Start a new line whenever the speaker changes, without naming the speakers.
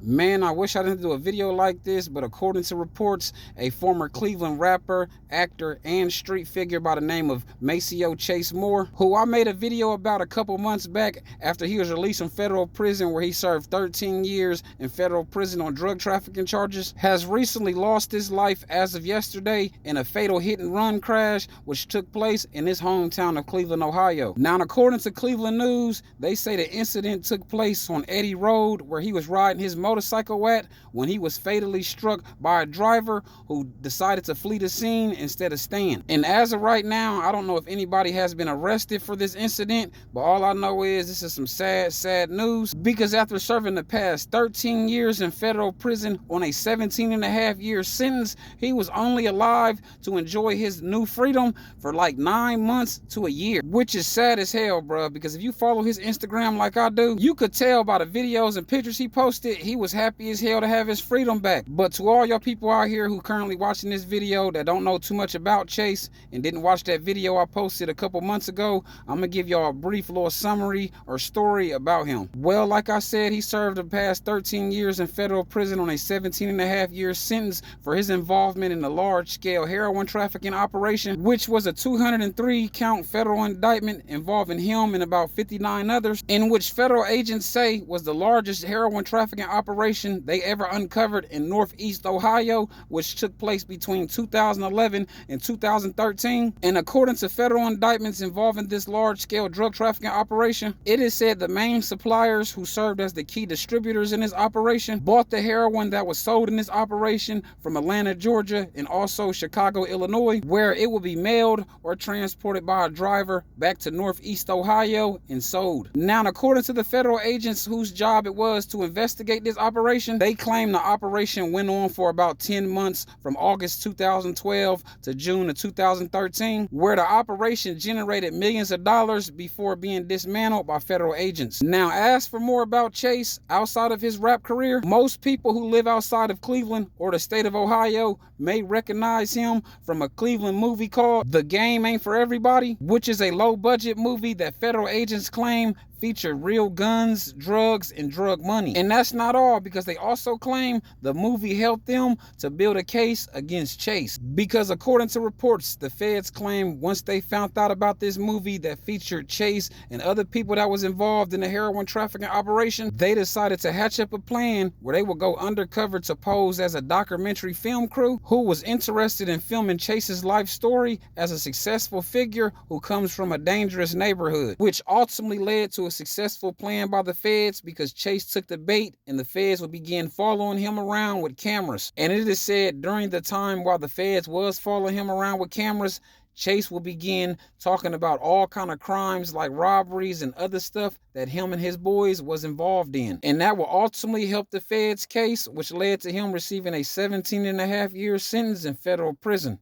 Man, I wish I didn't do a video like this, but according to reports, a former Cleveland rapper, actor, and street figure by the name of Maceo Chase Moore, who I made a video about a couple months back after he was released from federal prison where he served 13 years in federal prison on drug trafficking charges, has recently lost his life as of yesterday in a fatal hit-and-run crash which took place in his hometown of Cleveland, Ohio. Now, according to Cleveland News, they say the incident took place on Eddy Road where he was riding his motorcycle at when he was fatally struck by a driver who decided to flee the scene instead of staying. And as of right now, I don't know if anybody has been arrested for this incident, but all I know is this is some sad news, because after serving the past 13 years in federal prison on a 17.5-year sentence, he was only alive to enjoy his new freedom for like 9 months to a year, which is sad as hell, bro, because if you follow his Instagram like I do, you could tell by the videos and pictures he posted, he was happy as hell to have his freedom back. But to all y'all people out here who currently watching this video that don't know too much about Chase and didn't watch that video I posted a couple months ago, I'm gonna give y'all a brief little summary or story about him. Well, like I said, he served the past 13 years in federal prison on a 17.5-year sentence for his involvement in the large-scale heroin trafficking operation, which was a 203-count federal indictment involving him and about 59 others, in which federal agents say was the largest heroin trafficking operation they ever uncovered in Northeast Ohio, which took place between 2011 and 2013. And according to federal indictments involving this large-scale drug trafficking operation, it is said the main suppliers who served as the key distributors in this operation bought the heroin that was sold in this operation from Atlanta, Georgia, and also Chicago, Illinois, where it would be mailed or transported by a driver back to Northeast Ohio and sold. Now, according to the federal agents whose job it was to investigate this operation, they claim the operation went on for about 10 months from August 2012 to June of 2013, where the operation generated millions of dollars before being dismantled by federal agents. Now, as for more about Chase outside of his rap career, most people who live outside of Cleveland or the state of Ohio may recognize him from a Cleveland movie called The Game Ain't For Everybody, which is a low-budget movie that federal agents claim featured real guns, drugs, and drug money. And that's not all, because they also claim the movie helped them to build a case against Chase. Because according to reports, the feds claim once they found out about this movie that featured Chase and other people that was involved in the heroin trafficking operation, they decided to hatch up a plan where they would go undercover to pose as a documentary film crew who was interested in filming Chase's life story as a successful figure who comes from a dangerous neighborhood, which ultimately led to a successful plan by the feds, because Chase took the bait and the feds would begin following him around with cameras. And it is said during the time while the feds was following him around with cameras, Chase will begin talking about all kind of crimes like robberies and other stuff that him and his boys was involved in. And that will ultimately help the feds case, which led to him receiving a 17.5-year sentence in federal prison.